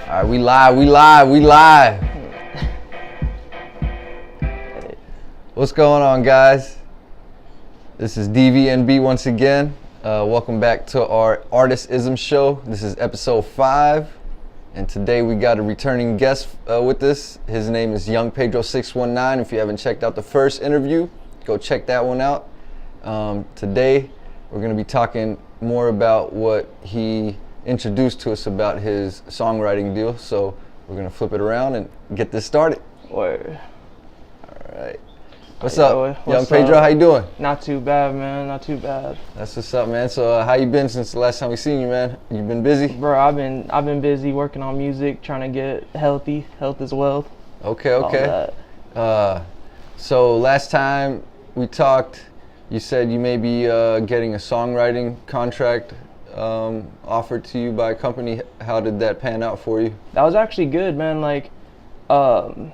All right, we live. What's going on, guys? This is DVNB once again. Welcome back to our Artist IZM show. This is episode 5, and today we got a returning guest with us. His name is Young Pedro 619. If you haven't checked out the first interview, go check that one out. Today we're going to be talking more about what he introduced to us about his songwriting deal. So we're going to flip it around and get this started. Word. All right. What's up, Young Pedro? How you doing? Not too bad, man. Not too bad. That's what's up, man. So how you been since the last time we seen you, man? You been busy? Bro, I've been busy working on music, trying to get healthy. Health is wealth. Okay. So last time we talked, you said you may be getting a songwriting contract offered to you by a company. How did that pan out for you? That was actually good, man. Like, I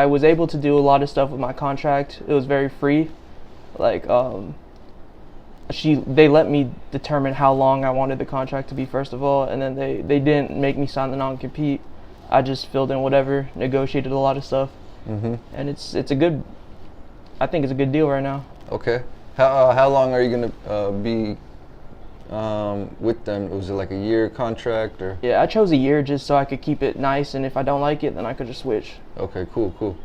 was able to do a lot of stuff with my contract. It was very free. Like, they let me determine how long I wanted the contract to be, first of all, and then they didn't make me sign the non-compete. I just filled in whatever, negotiated a lot of stuff, and I think it's a good deal right now. Okay. How long are you gonna be with them? Was it like a year contract or? Yeah, I chose a year just so I could keep it nice, and if I don't like it, then I could just switch. Okay, cool.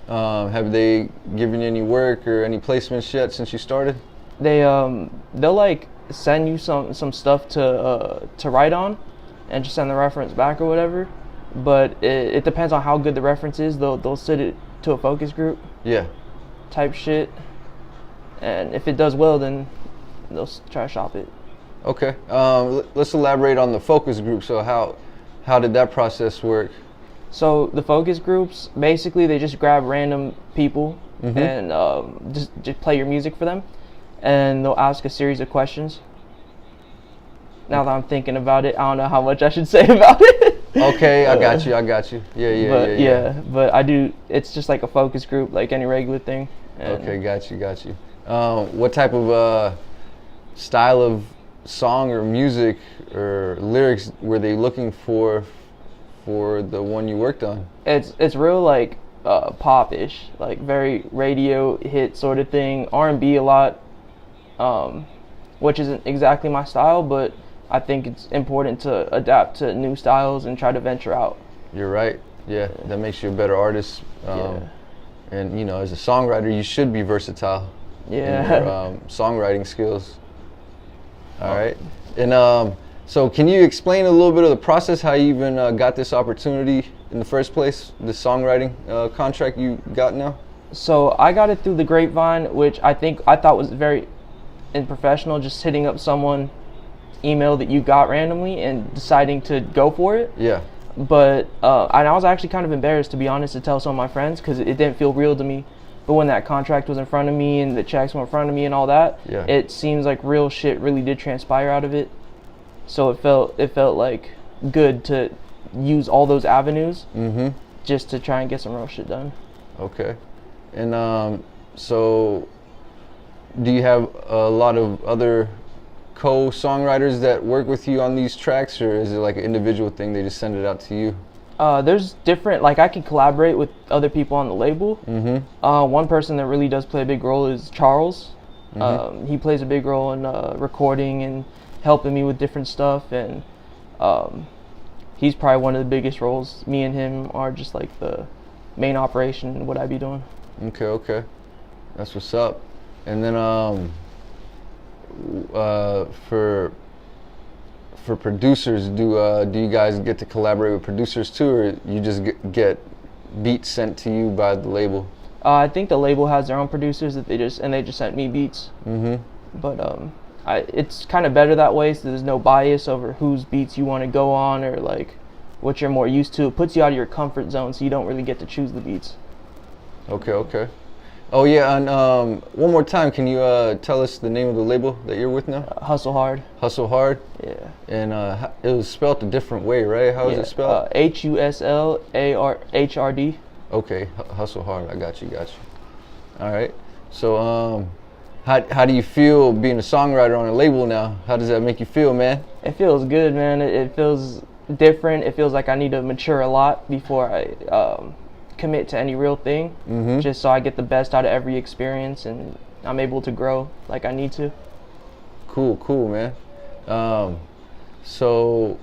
Have they given you any work or any placements yet since you started? They'll like send you some stuff to write on, and just send the reference back or whatever. But it depends on how good the reference is. They'll send it to a focus group. Yeah. Type shit, and if it does well, then they'll try to shop it. Okay. Let's elaborate on the focus group. So how did that process work? So the focus groups, basically they just grab random people and just play your music for them, and they'll ask a series of questions. Now that I'm thinking about it, I don't know how much I should say about it. Okay, I got you. Yeah. But I do. It's just like a focus group, like any regular thing. Okay, got you. What type of style of song or music or lyrics were they looking for the one you worked on? It's real like pop-ish, like very radio hit sort of thing. R&B a lot, which isn't exactly my style, but I think it's important to adapt to new styles and try to venture out. You're right. Yeah, that makes you a better artist. And you know, as a songwriter, you should be versatile. Yeah. In your songwriting skills. All right. And so, can you explain a little bit of the process, how you even got this opportunity in the first place, the songwriting contract you got now? So I got it through the grapevine, which I thought was very unprofessional, just hitting up someone email that you got randomly and deciding to go for it. Yeah. But and I was actually kind of embarrassed, to be honest, to tell some of my friends because it didn't feel real to me. But when that contract was in front of me and the checks were in front of me and all that, it seems like real shit really did transpire out of it. So it felt like good to use all those avenues just to try and get some real shit done. Okay. And so do you have a lot of other co-songwriters that work with you on these tracks, or is it like an individual thing, they just send it out to you? There's different, like I can collaborate with other people on the label. One person that really does play a big role is Charles. He plays a big role in recording and helping me with different stuff, and he's probably one of the biggest roles. Me and him are just like the main operation in what I be doing. Okay. That's what's up. And then for producers, do you guys get to collaborate with producers too, or you just get beats sent to you by the label? I think the label has their own producers that they just sent me beats. But it's kind of better that way, so there's no bias over whose beats you want to go on or like what you're more used to. It puts you out of your comfort zone, so you don't really get to choose the beats. Okay. Oh yeah, and one more time, can you tell us the name of the label that you're with now? Hustle Hard. Hustle Hard? Yeah. And it was spelled a different way, right? How is it spelled? HUSLARHRD. Okay, Hustle Hard. I got you. All right. So how do you feel being a songwriter on a label now? How does that make you feel, man? It feels good, man. It feels different. It feels like I need to mature a lot before I commit to any real thing, just so I get the best out of every experience and I'm able to grow like I need to. Cool, man. So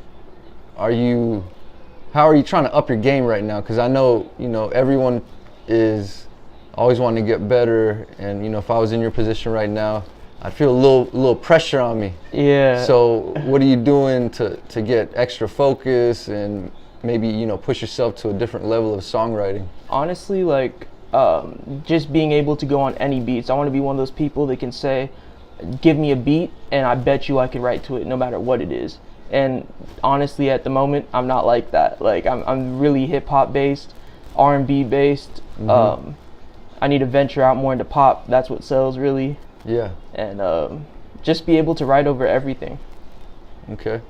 how are you trying to up your game right now? Because I know, everyone is always wanting to get better, and if I was in your position right now, I'd feel a little pressure on me. Yeah. So what are you doing to get extra focus and maybe, push yourself to a different level of songwriting? Honestly, like, just being able to go on any beats. I want to be one of those people that can say, give me a beat and I bet you I can write to it no matter what it is. And honestly, at the moment, I'm not like that. Like, I'm really hip-hop based, R&B based. I need to venture out more into pop. That's what sells, really. Yeah. And just be able to write over everything. Okay.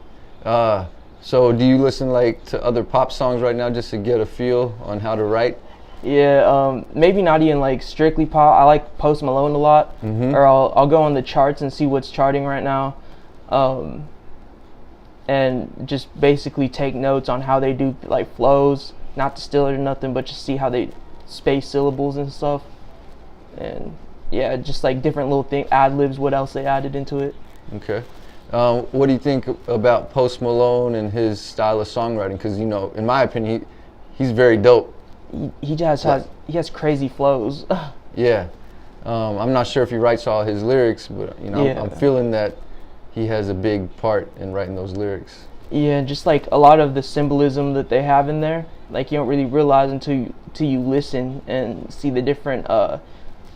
So do you listen to other pop songs right now just to get a feel on how to write? Yeah, maybe not even like strictly pop. I like Post Malone a lot, or I'll go on the charts and see what's charting right now, and just basically take notes on how they do like flows, not to steal it or nothing, but just see how they space syllables and stuff, and yeah, just like different little ad-libs, what else they added into it. Okay. What do you think about Post Malone and his style of songwriting? Because in my opinion, he's very dope. He has crazy flows. Yeah. I'm not sure if he writes all his lyrics, but I'm feeling that he has a big part in writing those lyrics. Yeah, and just like a lot of the symbolism that they have in there, like you don't really realize until you listen and see the different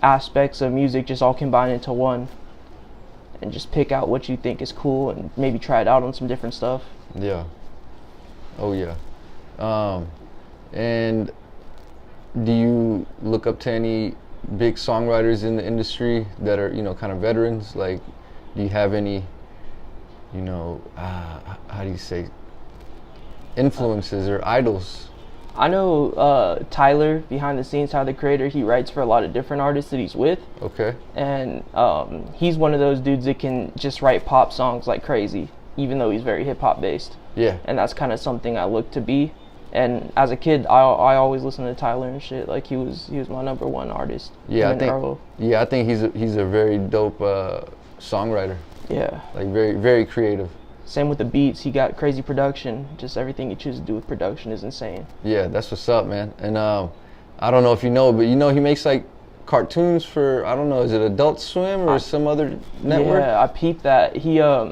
aspects of music just all combined into one, and just pick out what you think is cool and maybe try it out on some different stuff. Yeah. Oh yeah. And do you look up to any big songwriters in the industry that are, kind of veterans? Like, do you have any, how do you say, influences or idols? I know Tyler, behind the scenes, Tyler the Creator. He writes for a lot of different artists that he's with. Okay. And he's one of those dudes that can just write pop songs like crazy, even though he's very hip hop based. Yeah. And that's kind of something I look to be. And as a kid, I always listened to Tyler and shit. Like he was my number one artist. Yeah, I think he's a very dope songwriter. Yeah. Like very, very creative. Same with the beats. He got crazy production. Just everything he chooses to do with production is insane. Yeah, that's what's up, man. And I don't know if you know, but he makes like cartoons for, I don't know, is it Adult Swim or some other network? Yeah, I peeped that.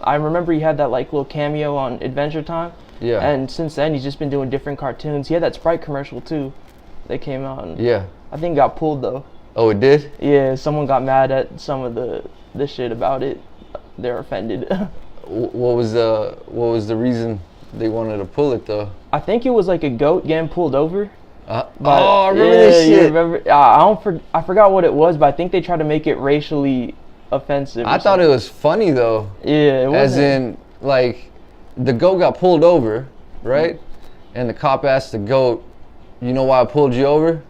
I remember he had that like little cameo on Adventure Time. Yeah. And since then, he's just been doing different cartoons. He had that Sprite commercial too that came out. And yeah. I think it got pulled though. Oh, it did? Yeah, someone got mad at some of the shit about it. They're offended. What was the reason they wanted to pull it though? I think it was like a goat getting pulled over. I remember this shit. Remember? I forgot what it was, but I think they tried to make it racially offensive. I thought it was funny though. Yeah, it was. As in, like, the goat got pulled over, right? And the cop asked the goat, "You know why I pulled you over?"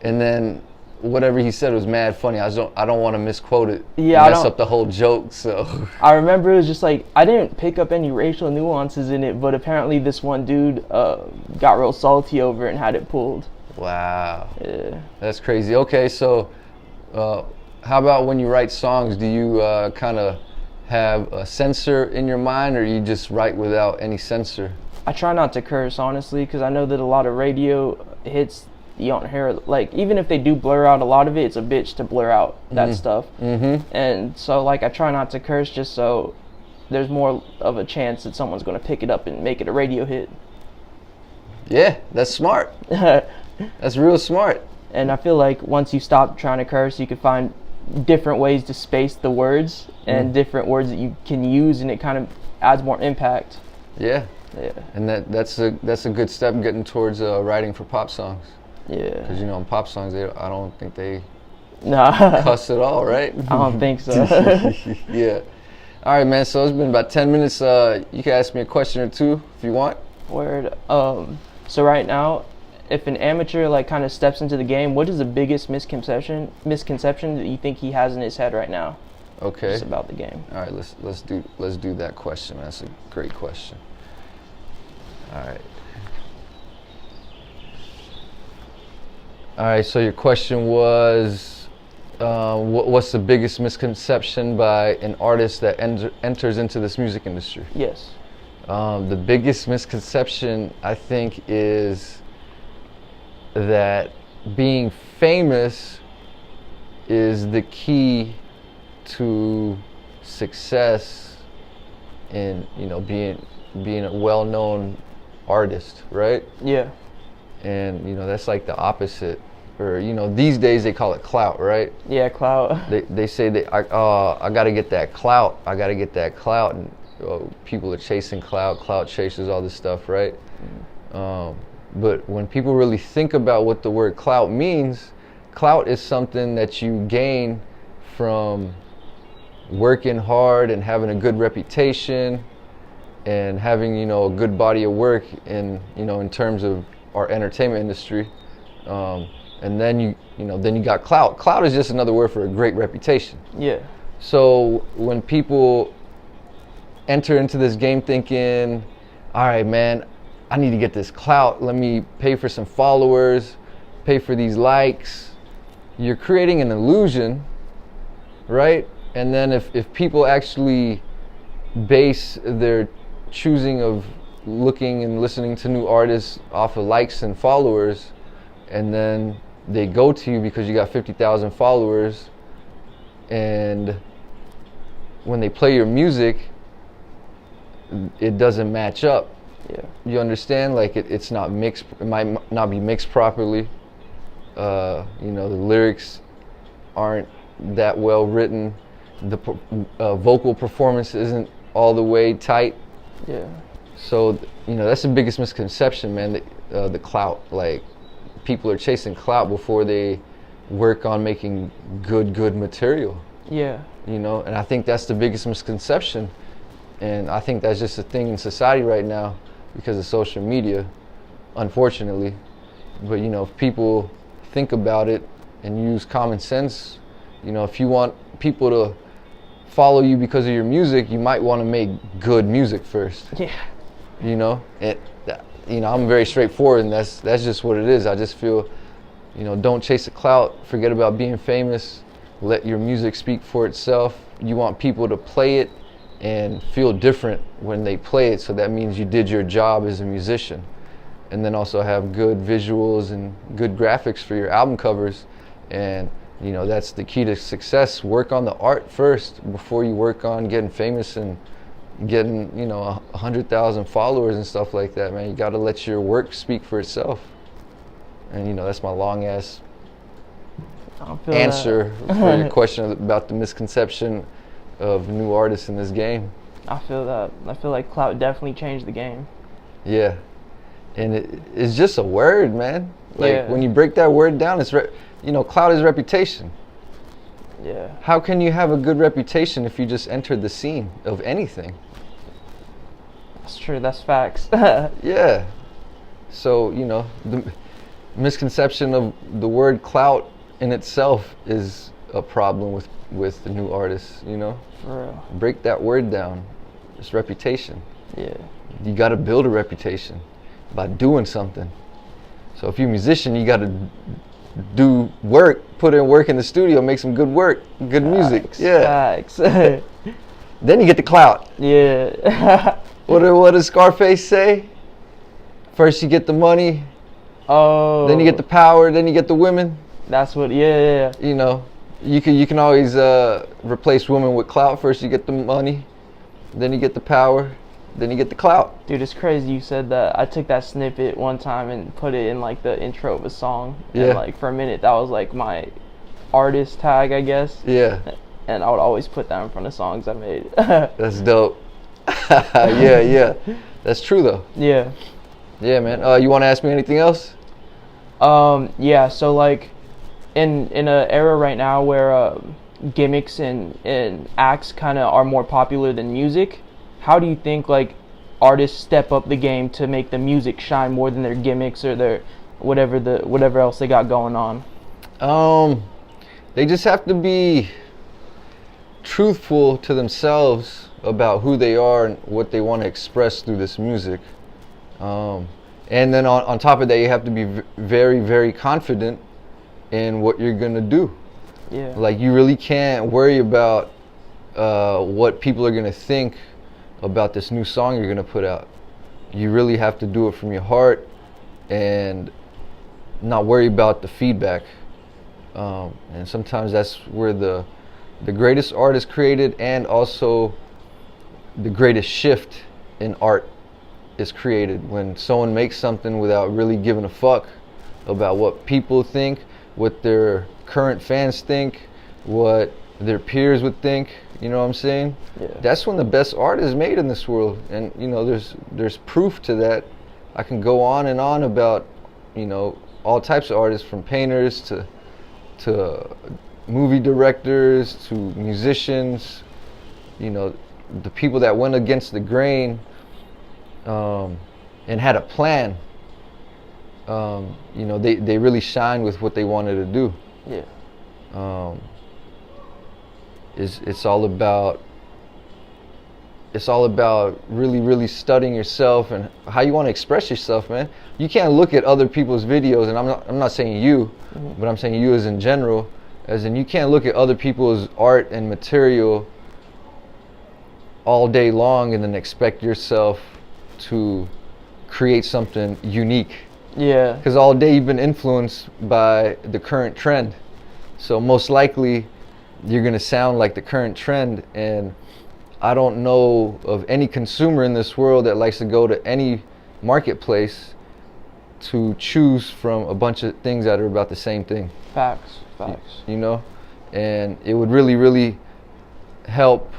And then whatever he said was mad funny. I don't want to misquote it. Yeah, mess up the whole joke. So I remember it was just like I didn't pick up any racial nuances in it, but apparently this one dude got real salty over it and had it pulled. Wow. Yeah. That's crazy. Okay, so how about when you write songs? Do you kind of have a censor in your mind, or you just write without any censor? I try not to curse, honestly, because I know that a lot of radio hits, you don't hear, like, even if they do blur out a lot of it, it's a bitch to blur out that stuff. And so, like, I try not to curse just so there's more of a chance that someone's going to pick it up and make it a radio hit. Yeah, that's smart. That's real smart. And I feel like once you stop trying to curse, you can find different ways to space the words and different words that you can use, and it kind of adds more impact. Yeah. Yeah. And that's a good step getting towards writing for pop songs. Yeah. Because in pop songs, I don't think they Nah. cuss at all, right? I don't think so. Yeah. All right, man. So it's been about 10 minutes. You can ask me a question or two if you want. Word. So right now, if an amateur like kind of steps into the game, what is the biggest misconception that you think he has in his head right now? Okay. Just about the game. All right. Let's do that question, man. That's a great question. All right, so your question was, what's the biggest misconception by an artist that enters into this music industry? Yes. The biggest misconception, I think, is that being famous is the key to success in, being a well-known artist, right? Yeah. And that's like the opposite, or these days they call it clout, right? Yeah, clout. They say that I gotta get that clout, and people are chasing clout chasers, all this stuff, right? But when people really think about what the word clout means, clout is something that you gain from working hard and having a good reputation and having a good body of work in terms of our entertainment industry, and then you got clout. Clout is just another word for a great reputation. Yeah. So when people enter into this game thinking, all right, man, I need to get this clout, let me pay for some followers, pay for these likes, you're creating an illusion, right? And then if people actually base their choosing of looking and listening to new artists off of likes and followers, and then they go to you because you got 50,000 followers, and when they play your music, it doesn't match up. Yeah. You understand? Like it's not mixed. It might not be mixed properly. The lyrics aren't that well written. The vocal performance isn't all the way tight. Yeah. So that's the biggest misconception, man. The clout, like people are chasing clout before they work on making good material. Yeah. And I think that's the biggest misconception, and I think that's just a thing in society right now because of social media, unfortunately. But if people think about it and use common sense, if you want people to follow you because of your music, you might want to make good music first. Yeah. I'm very straightforward, and that's just what it is. I just feel, don't chase the clout, forget about being famous, let your music speak for itself. You want people to play it and feel different when they play it, so that means you did your job as a musician. And then also have good visuals and good graphics for your album covers, and that's the key to success. Work on the art first before you work on getting famous and getting 100,000 followers and stuff like that, man. You got to let your work speak for itself. And that's my long ass answer for your question about the misconception of new artists in this game. I feel that. I feel like clout definitely changed the game. Yeah, and it's just a word, man. Like when you break that word down, it's clout is reputation. Yeah. How can you have a good reputation if you just entered the scene of anything? That's true. That's facts. Yeah. So the misconception of the word clout in itself is a problem with the new artists. For real. Break that word down. It's reputation. Yeah. You got to build a reputation by doing something. So if you're a musician, you got to do work, put in work in the studio, make some good work, good music. Yeah. Facts. Then you get the clout. Yeah. What does Scarface say? First you get the money. Oh. Then you get the power. Then you get the women. That's what. Yeah. You can always replace women with clout. First you get the money, then you get the power, then you get the clout. Dude, it's crazy you said that. I took that snippet one time and put it in like the intro of a song. Yeah. And like for a minute, that was like my artist tag, I guess. Yeah. And I would always put that in front of songs I made. That's dope. Yeah. That's true though. Yeah. Yeah, man. You want to ask me anything else? Yeah. So like, in an era right now where gimmicks and acts kind of are more popular than music, how do you think like artists step up the game to make the music shine more than their gimmicks or their whatever else they got going on? They just have to be truthful to themselves about who they are and what they want to express through this music. And then on top of that, you have to be very, very confident in what you're gonna do. Yeah. Like, you really can't worry about what people are gonna think about this new song you're gonna put out. You really have to do it from your heart and not worry about the feedback. And sometimes that's where the greatest art is created, and also the greatest shift in art is created, when someone makes something without really giving a fuck about what people think, what their current fans think, what their peers would think. You know what I'm saying? Yeah. That's when the best art is made in this world. And you know, there's proof to that. I can go on and on about, you know, all types of artists, from painters to movie directors to musicians. You know, the people that went against the grain and had a plan. You know, they really shine with what they wanted to do. Yeah. It's all about really studying yourself and how you want to express yourself, man. You can't look at other people's videos, and I'm not saying you, but I'm saying you as in general, as in, you can't look at other people's art and material all day long and then expect yourself to create something unique. Yeah. Because all day you've been influenced by the current trend. So most likely you're going to sound like the current trend. And I don't know of any consumer in this world that likes to go to any marketplace to choose from a bunch of things that are about the same thing. Facts. You know? And it would really help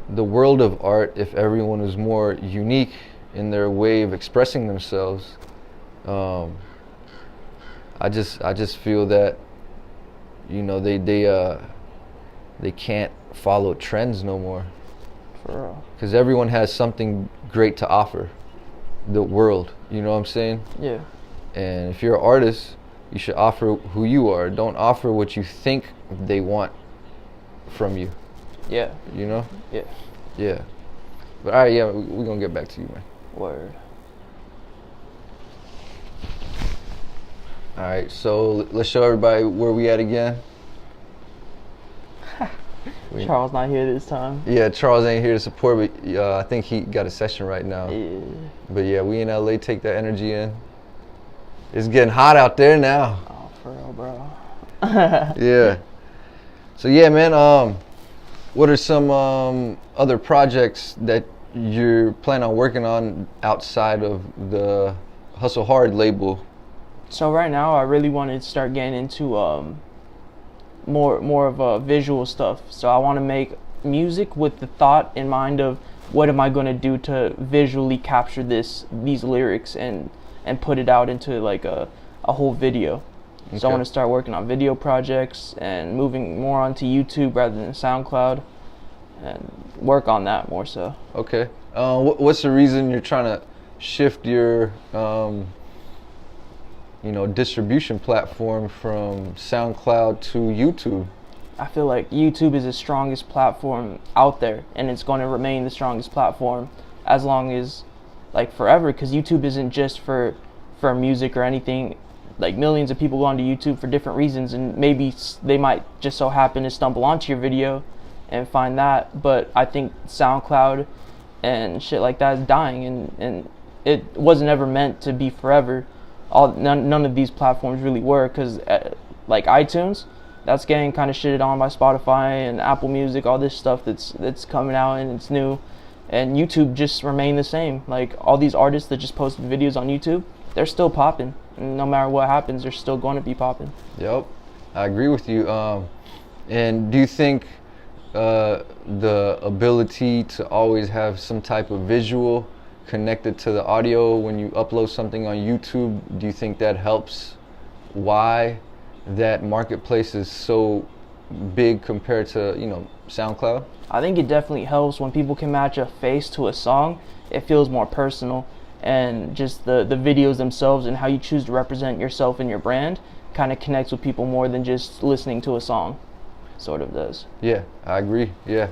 the world of art if everyone was more unique in their way of expressing themselves. I just feel that, you know, they can't follow trends no more. For real. Because everyone has something great to offer the world. You know what I'm saying? Yeah. And if you're an artist, you should offer who you are. Don't offer what you think they want from you. Yeah. You know? Yeah. Yeah. But all right, yeah, we're gonna get back to you, man. Word. All right, so let's show everybody where we at again. Charles not here this time. Yeah, Charles ain't here to support, but I think he got a session right now. Yeah. But yeah, we in LA, take that energy in. It's getting hot out there now. Oh, for real, bro. Yeah. So yeah, man, what are some other projects that you're planning on working on outside of the Hustle Hard label? So right now, I really want to start getting into more of visual stuff. So I want to make music with the thought in mind of what am I going to do to visually capture these lyrics and put it out into like a whole video. Okay. So I want to start working on video projects and moving more onto YouTube rather than SoundCloud, and work on that more so. Okay. What's the reason you're trying to shift your distribution platform from SoundCloud to YouTube? I feel like YouTube is the strongest platform out there, and it's going to remain the strongest platform as long as, like, forever, because YouTube isn't just for music or anything. Like, millions of people go onto YouTube for different reasons, and maybe they might just so happen to stumble onto your video and find that. But I think SoundCloud and shit like that is dying, and it wasn't ever meant to be forever. None of these platforms really were, because like iTunes, that's getting kind of shitted on by Spotify and Apple Music, all this stuff that's coming out and it's new, and YouTube just remained the same. Like, all these artists that just posted videos on YouTube, they're still popping, and no matter what happens, they're still going to be popping. Yep, I agree with you. And do you think the ability to always have some type of visual connected to the audio when you upload something on YouTube, do you think that helps why that marketplace is so big compared to, SoundCloud? I think it definitely helps when people can match a face to a song. It feels more personal, and just the videos themselves and how you choose to represent yourself and your brand kind of connects with people more than just listening to a song. Sort of does. Yeah, I agree. Yeah.